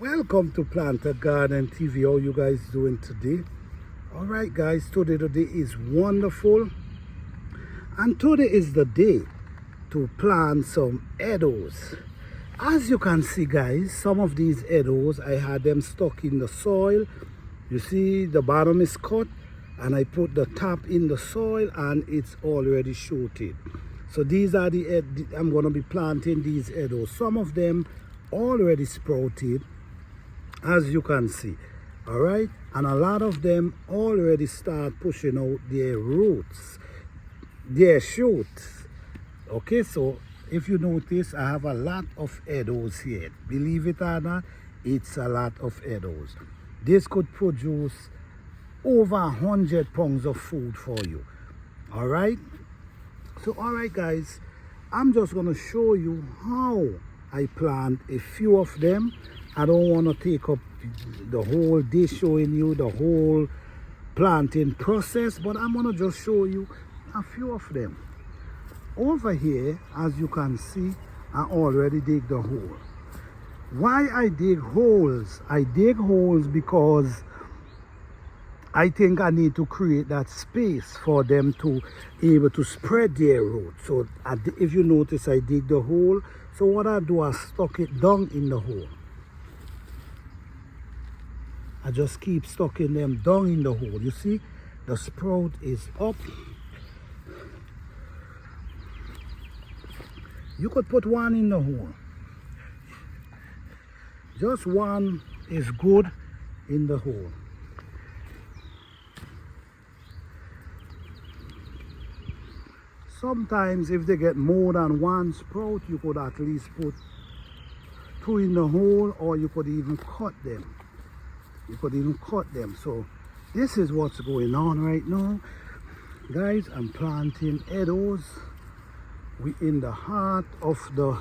Welcome to Planter Garden TV. How you guys doing today? All right guys, today is wonderful, and today is the day to plant some eddoes. As you can see guys, some of these eddoes I had them stuck in the soil. You see the bottom is cut and I put the top in the soil and it's already shooted. So these are I'm going to be planting these eddoes. Some of them already sprouted, as you can see. All right, and a lot of them already start pushing out their roots, their shoots. Okay, so if you notice, I have a lot of eddoes here. Believe it or not, it's a lot of eddoes. This could produce over 100 pounds of food for you. All right, so all right guys, I'm just going to show you how I plant a few of them. I don't want to take up the whole day showing you the whole planting process, but I'm going to just show you a few of them. Over here, as you can see, I already dig the hole. Why I dig holes? I dig holes because I think I need to create that space for them to be able to spread their roots. So if you notice, I dig the hole. So what I do, I stuck it down in the hole. I just keep stucking them down in the hole. You see, the sprout is up. You could put one in the hole. Just one is good in the hole. Sometimes if they get more than one sprout, you could at least put two in the hole, or you could even cut them. So this is what's going on right now guys. I'm planting eddoes. We're in the heart of the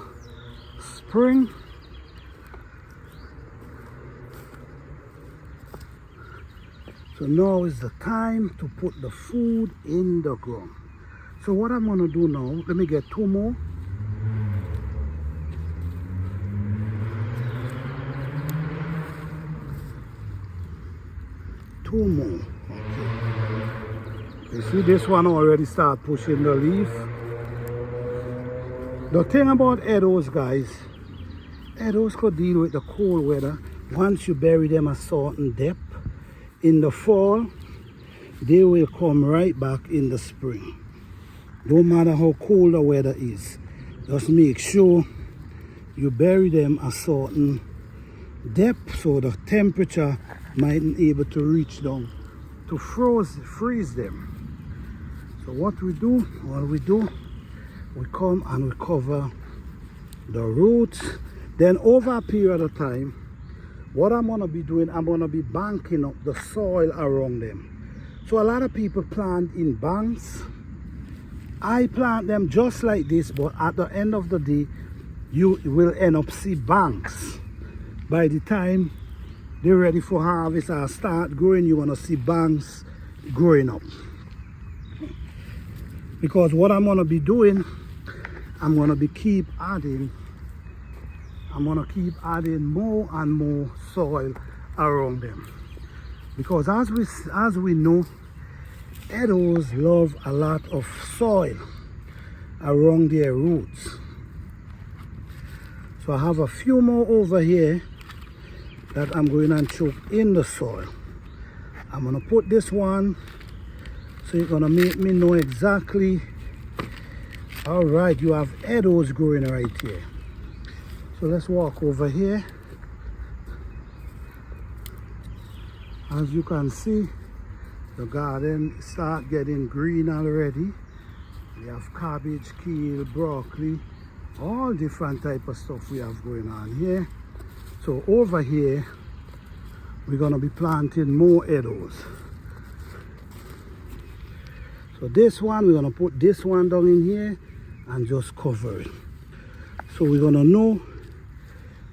spring. So now is the time to put the food in the ground. So what I'm going to do now, let me get two more. Two more. Okay. You see this one already start pushing the leaf. The thing about eddoes guys, eddoes could deal with the cold weather. Once you bury them a certain depth in the fall, they will come right back in the spring. Don't matter how cold the weather is, just make sure you bury them a certain depth so the temperature mightn't able to reach down to freeze them. So what we do, we come and we cover the roots. Then over a period of time, what I'm going to be doing, I'm going to be banking up the soil around them. So a lot of people plant in banks. I plant them just like this, but at the end of the day, you will end up see banks. By the time they're ready for harvest or start growing, you're going to see banks growing up. Because what I'm going to be doing, I'm going to keep adding more and more soil around them. Because as we know, eddoes love a lot of soil around their roots. So I have a few more over here that I'm going to choke in the soil. I'm going to put this one, so you're going to make me know exactly. All right, you have eddoes growing right here. So let's walk over here. As you can see, the garden start getting green already. We have cabbage, kale, broccoli, all different type of stuff we have going on here. So over here, we're going to be planting more eddoes. So this one, we're going to put this one down in here and just cover it. So we're going to know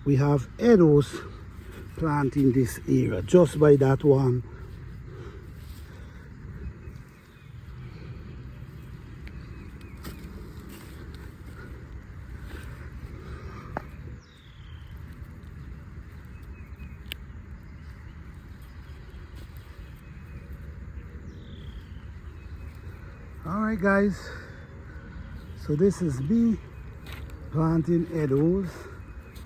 we have eddoes planted in this area just by that one. All right, guys, so this is me planting eddoes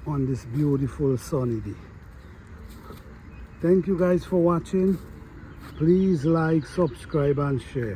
on this beautiful sunny day. Thank you guys for watching. Please like, subscribe and share.